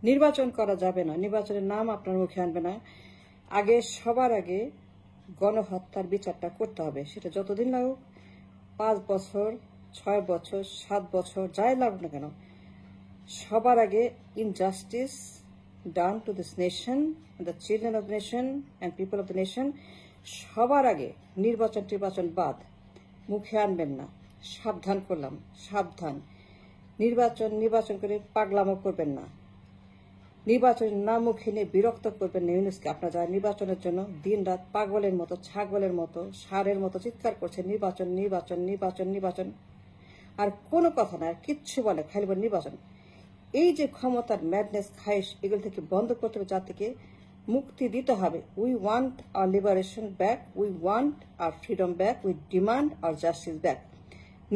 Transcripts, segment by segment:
নির্বাচন করা যাবে না, নির্বাচনের নাম আপনার মুখে আনবে না। সবার আগে গণহত্যার বিচারটা করতে হবে, সেটা যতদিন লাগুক, 5 বছর, 6 বছর, 7 বছর, যাই লাগুক না কেন। সবার আগে injustice done to this nation, the children of the nation and people of the nation, সবার আগে নির্বাচন বাদ মুখে আনবেন না। সাবধান করলাম, সাবধান। নির্বাচন করে পাগলামো করবেন না। নির্বাচনের নাম মুখে নিয়ে বিরক্ত করবেন না ইউনূসকে। আপনারা যারা নির্বাচনের জন্য দিন রাত পাগলের মতো, ছাগলের মতো, ষাঁড়ের মতো চিৎকার করছে নির্বাচন নির্বাচন নির্বাচন নির্বাচন, আর কোনো কথা না, আর কিচ্ছু বলে, খালি বলে নির্বাচন। এই যে ক্ষমতার ম্যাডনেস, খায়েশ, এগুলো থেকে বন্ধ করতে হবে, জাতিকে মুক্তি দিতে হবে। We want our liberation back, we want our freedom back, we demand our justice back.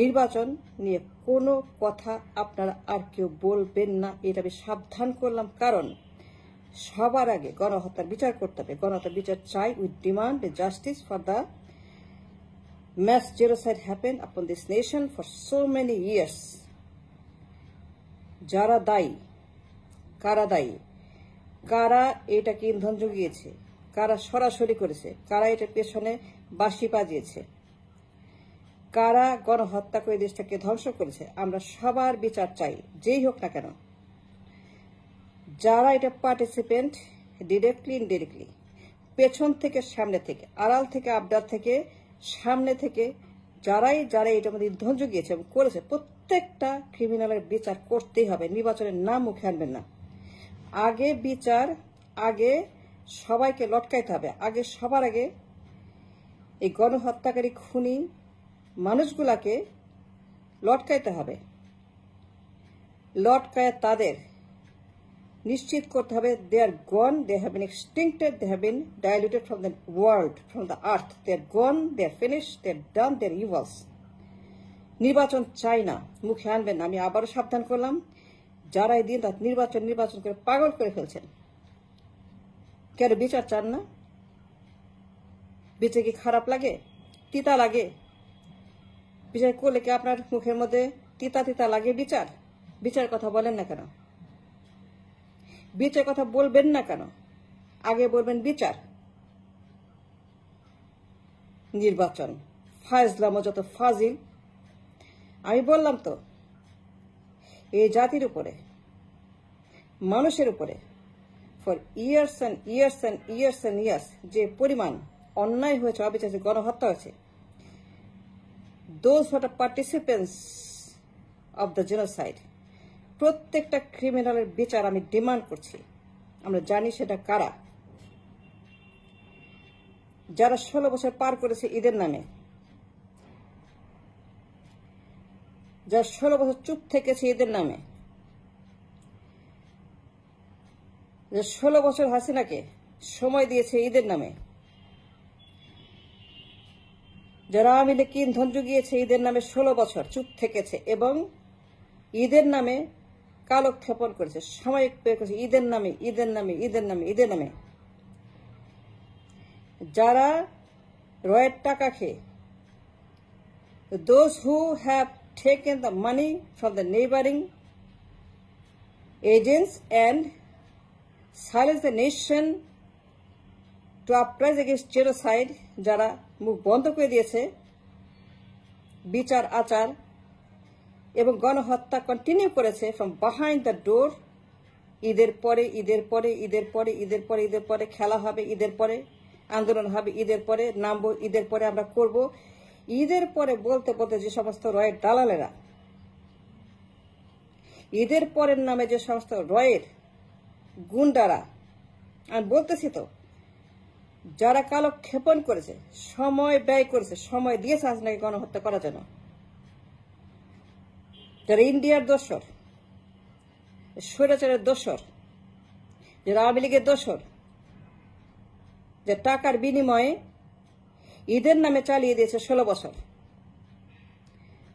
নির্বাচন নিয়ে কোনো কথা আপনারা আর কেউ বলবেন না, এটা আমি সাবধান করলাম। কারণ সবার আগে গণহত্যার বিচার করতে হবে, গণহত্যার বিচার চাই। We demand justice for the mass genocide happened upon this nation for so many years. যারা দায়ী, কারা দায়ী, কারা এটাকে ইন্ধন জুগিয়েছে, কারা সরাসরি করেছে, কারা এটার পেছনে বাঁশি বাজিয়েছে, কারা গণহত্যা করে দেশটাকে ধ্বংস করেছে, আমরা সবার বিচার চাই, যেই হোক না কেন। যারা এটা পার্টিসিপেন্ট, ডিরেক্টলি ইনডিরেক্টলি, পেছন থেকে সামনে থেকে, আড়াল থেকে আবদার থেকে, সামনে থেকে, যারাই এটার মধ্যে ইন্ধন জুগিয়েছে এবং করেছে, প্রত্যেকটা ক্রিমিনালের বিচার করতেই হবে। নির্বাচনের নাম মুখে আনবেন না। আগে বিচার, আগে সবাইকে লটকাইতে হবে। সবার আগে এই গণহত্যাকারী খুনি মানুষগুলাকে লটকাইতে হবে। লটকায় তাদের নিশ্চিত করতে হবে they are gone, they have been extincted, they have been diluted from the world, from the earth. They are gone, they are finished, they are done their evils. নির্বাচন চাই না, মুখে আনবেন না। আমি আবারও সাবধান করলাম, যারা এই দিন রাত নির্বাচন করে পাগল করে ফেলছেন। কেন বিচার চান না? বিচার কি খারাপ লাগে, তিতা লাগে? বিচার করলে কি আপনার মুখের মধ্যে তিতা লাগে? বিচার কথা বলেন না কেন? বিচার কথা বলবেন না কেন? আগে বলবেন বিচার। নির্বাচন ফাজলামো যত ফাজিল। আমি বললাম তো, এই জাতির উপরে, মানুষের উপরে for years and years and years and years যে পরিমাণ অন্যায় হয়েছে, অবিচার গণহত্যা হয়েছে, those who are participants of the genocide, প্রত্যেকটা ক্রিমিনালের বিচার আমি ডিমান্ড করছি। আমরা জানি সেটা কারা। যারা 16 বছর পার করেছে ঈদের নামে, যারা 16 বছর চুপ থেকেছে ঈদের নামে, যে 16 বছর হাসিনাকে সময় দিয়েছে ঈদের নামে, যারা আওয়ামী লীগকে ইন্ধন জুগিয়েছে ঈদের নামে 16 বছর চুপ থেকেছে এবং ঈদের নামে কালক্ষেপণ করেছে, সময় করেছে ঈদের নামে। যারা রয়ের টাকা খেয়ে, those who have taken the money from the neighboring agents and silenced the nation to uprise against genocide, যারা মুখ বন্ধ করে দিয়েছে বিচার আচার এবং গণহত্যা কন্টিনিউ করেছে ফ্রম বিহাইন্ড দ্য ডোর। ঈদের পরে খেলা হবে, ঈদের পরে আন্দোলন হবে, ঈদের পরে নামবো, ঈদের পরে আমরা করব। ঈদের পরে বলতে যে সমস্ত রয়ের দালালেরা, ঈদের পরের নামে যে সমস্ত রয়ের গুন্ডারা, আমি বলতেছি তো, যারা কালক্ষেপণ করেছে, সময় ব্যয় করেছে, সময় দিয়েছে হাসিনাকে গণহত্যা করার জন্য, যারা ইন্ডিয়ার দোসর, স্বৈরাচারের দোসর, যারা আওয়ামী লীগের দোসর, যে টাকার বিনিময়ে ঈদের নামে চালিয়ে দিয়েছে 16 বছর,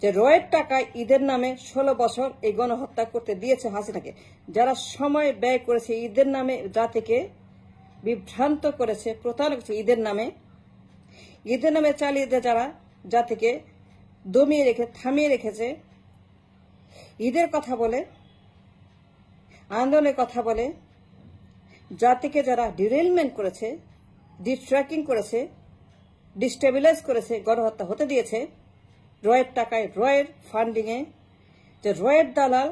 যে রয়ের টাকায় ঈদের নামে 16 বছর এই গণহত্যা করতে দিয়েছে হাসিনাকে, যারা সময় ব্যয় করেছে ঈদের নামে, জাতিকে বিভ্রান্ত করেছে, প্রতারণা করেছে ঈদের নামে চালিয়ে দিয়ে যারা জাতিকে থামিয়ে রেখেছে, ঈদের কথা বলে আন্দোলনের কথা বলে, জাতিকে যারা ডিরেলমেন্ট করেছে, ডিস্ট্র্যাকিং করেছে, ডিস্টেবিলাইজ করেছে, গণহত্যা হতে দিয়েছে, রয়ের টাকায়, রয়ের ফান্ডিংয়ে, যে রয়ের দালাল,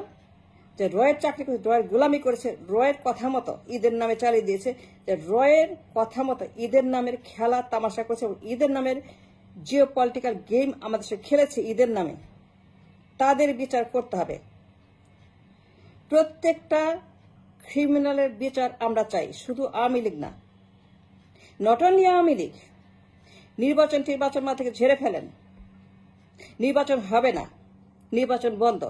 যে রয়ের চাকরি করেছে, রয়ের গোলামি করেছে, রয়ের কথা মতো ঈদের নামে চালিয়ে দিয়েছে, যে রয়ের কথা মতো ঈদের নামের খেলা তামাশা করেছে, ঈদের নামের জিও পলিটিক্যাল গেম আমাদের সে খেলেছে ঈদের নামে, তাদের বিচার করতে হবে। প্রত্যেকটা ক্রিমিনালের বিচার আমরা চাই, শুধু আওয়ামী লীগ না, নট অনলি আওয়ামী লীগ। নির্বাচন থেকে ঝেড়ে ফেলেন, নির্বাচন হবে না, নির্বাচন বন্ধ,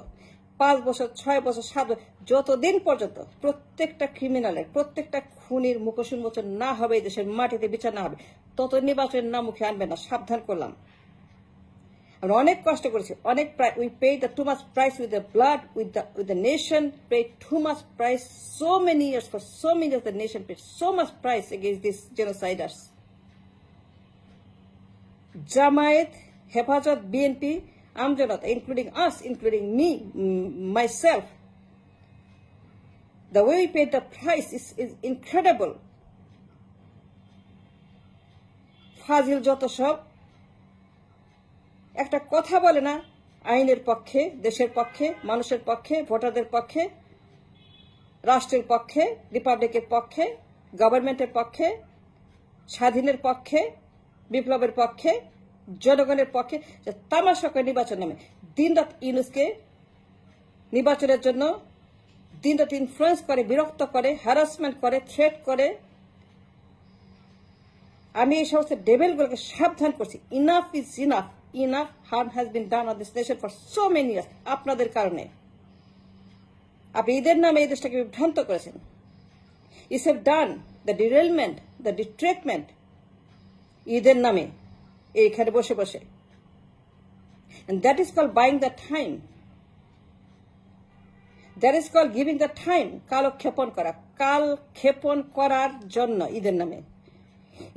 5 বছর 6 বছর 7 বছর, যতদিন পর্যন্ত প্রত্যেকটা ক্রিমিনালের, প্রত্যেকটা খুনির মুখোশ উন্মোচন না হবে, এই দেশের মাটিতে বিচার না হবে, তত নির্বাচনের নাম মুখে আনবে না, সাবধান করলাম। আমরা অনেক কষ্ট করেছি, অনেক we paid the too much price with the blood, with the nation paid too much price, so many years, for so many years the nation paid so much price against these genociders. Jamaat, Hepazat, BNP, Amjanat, including us, including me, myself. The way we paid the price is incredible. Fazil যত সব একটা কথা বলে না আইনের পক্ষে, দেশের পক্ষে, মানুষের পক্ষে, ভোটারদের পক্ষে, রাষ্ট্রের পক্ষে, রিপাবলিকের পক্ষে, গভর্নমেন্টের পক্ষে, স্বাধীনের পক্ষে, বিপ্লবের পক্ষে, জনগণের পক্ষে, যে তামাশা করে নির্বাচন নামে দিনরাত ইউনুসকে নির্বাচনের জন্য দিনরাত ইনফ্লুয়েন্স করে, বিরক্ত করে, হ্যারাসমেন্ট করে, থ্রেট করে। আমি এই সমস্ত ডেভিলগুলোকে সাবধান করছি, enough is enough, enough harm has been done on this nation for so many years. আপনাদের কারণে আপনি ঈদের নামে এই দেশটাকে বিভ্রান্ত করেছেন। ইস হ্যাভ ডান দ্য ডিরেলমেন্ট, দ্য ডিট্রেকমেন্ট ঈদের নামে এইখানে বসে বসে, and that is called buying the time, that is called giving the time, কালক্ষেপণ করা, কালক্ষেপণ করার জন্য ঈদের নামে।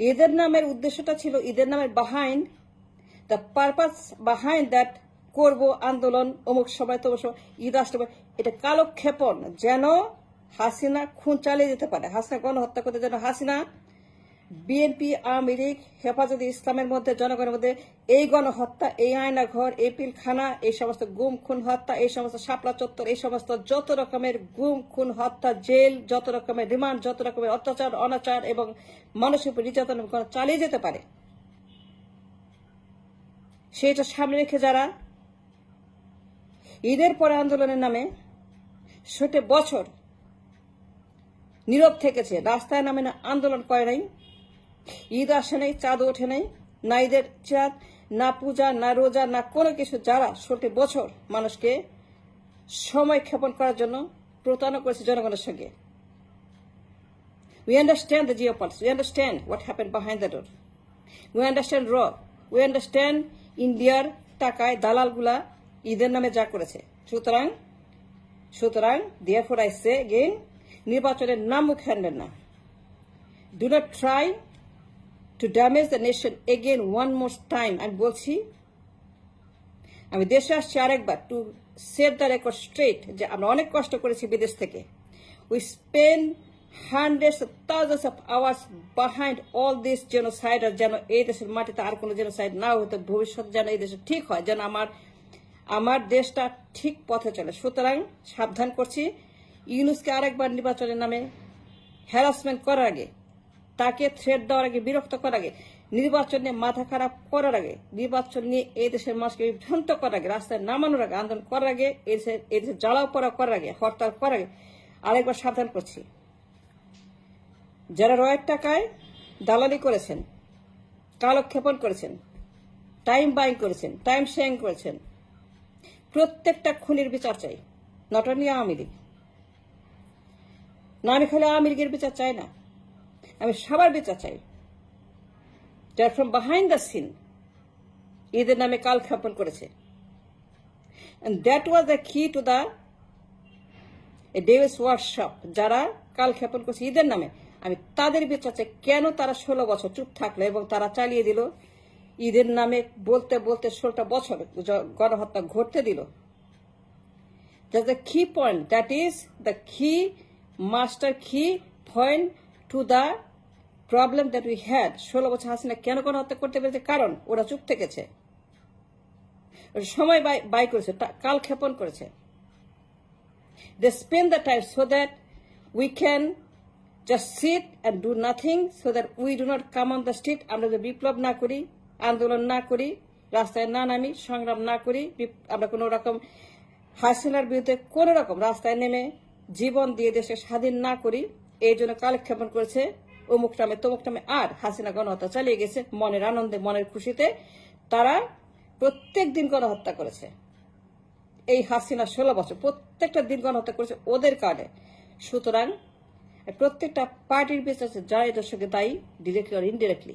ঈদের নামের উদ্দেশ্যটা ছিল, ঈদের নামের behind the purpose behind that করব আন্দোলন অমুক সময় তমুক সময়, ঈদ আসলে এটা কালক্ষেপণ, যেন হাসিনা খুন চালিয়ে যেতে পারে, হাসিনা গণহত্যা করতে, যেন হাসিনা, বিএনপি, আওয়ামী লীগ, হেফাজতে ইসলামের মধ্যে, জনগণের মধ্যে এই গণহত্যা, এই আয়নাঘর, এই পিলখানা, এই সমস্ত গুম খুন হত্যা, এই সমস্ত শাপলা চত্বর, এই সমস্ত যত রকমের গুম খুন হত্যা, জেল, যত রকমের রিমান্ড, যত রকমের অত্যাচার, অনাচার এবং মানুষের উপর নির্যাতন চালিয়ে যেতে পারে, সেটা সামনে রেখে যারা ঈদের পরে আন্দোলনের নামে 60 বছর নীরব থেকেছে, রাস্তায় নামে না, আন্দোলন করে নাই, ঈদ আসে নাই, চাঁদ ওঠে নাই, না ঈদের চাঁদ, না পূজা, না রোজা, না কোনো কিছু, যারা 60 বছর মানুষকে সময় ক্ষেপণ করার জন্য প্রতারণা করেছে জনগণের সঙ্গে। We understand the geopolitics, we understand what happened behind the door, we understand raw, we understand ইন্ডিয়ার টাকায় দালালগুলা ঈদের নামে যা করেছে। সুতরাং therefore I say again, নির্বাচনের নাম মুখে আনবেন না। Do not try to damage the nation again one more time. আমি বলছি, আমি দেশে আসছি আরেকবার, to set the record straight, যে আমরা অনেক কষ্ট করেছি বিদেশ থেকে। We spend hundreds of thousands of hours behind all this genocide, যেন এই দেশের মাটিতে আর কোনো জেনোসাইড না হতো, ভবিষ্যৎ যেন এই দেশে ঠিক হয়, যেন আমার দেশটা ঠিক পথে চলে। সুতরাং সাবধান করছি, ইউনুসকে আরেকবার নির্বাচনের নামে হ্যারাসমেন্ট করার আগে, তাকে থ্রেট দেওয়ার আগে, বিরক্ত করার আগে, নির্বাচন নিয়ে মাথা খারাপ করার আগে, নির্বাচন নিয়ে এই দেশের মানুষকে বিভ্রান্ত করার আগে, রাস্তায় নামানোর আগে, আন্দোলন করার আগে, এই দেশে জ্বালাও পড়া করার আগে, হরতাল করার আগে আরেকবার সাবধান করছি, যারা রয়ের টাকায় দালালি করেছেন, কালক্ষেপণ করেছেন, টাইম বাইং করেছেন, টাইম শেয়ারিং করেছেন, প্রত্যেকটা খুনির বিচার চাই, নট অনলি আওয়ামী লীগ। না, আমি খালি আওয়ামী লীগের বিচার চাই না, আমি সবার বিচার চাই, যারা ফ্রম বিহাইন্ড দ্য সিন ঈদের নামে কালক্ষেপণ করেছে। And that was the key to the Davis workshop, যারা কালক্ষেপণ করছে ঈদের নামে, আমি তাদের বিচার চাই। কেন তারা 16 বছর চুপ থাকলো এবং তারা চালিয়ে দিল, ঈদের নামে বলতে বলতে 16টা বছর গণহত্যা ঘটতে দিল। That's the key point, that is the key master key point to the problem that we had. 16 বছর হাসিনা কেন গণহত্যা করতে পেরেছে? কারণ ওরা চুপ থেকেছে, সময় ব্যয় করেছে, কালক্ষেপণ করেছে। They spend the time so that we can just sit and do nothing, so that we do not come on the street. আমরা যে বিপ্লব না করি, আন্দোলন না করি, রাস্তায় না নামি, সংগ্রাম না করি, আমরা কোনো রকম হাসিনার বিরুদ্ধে কোন রকম রাস্তায় নেমে জীবন দিয়ে দেশে স্বাধীন না করি, এই জন্য কালক্ষেপণ করেছে অমুক নামে তমুক নামে। আর হাসিনা গণহত্যা চালিয়ে গেছে মনের আনন্দে, মনের খুশিতে। তারা প্রত্যেক দিন গণহত্যা করেছে। এই হাসিনা 16 বছর প্রত্যেকটা দিন গণহত্যা করেছে ওদের কারণে। সুতরাং প্রত্যেকটা পার্টির বিচার যারা এটার সঙ্গে দায়ী, ডিরেক্টলি আর ইনডিরেক্টলি।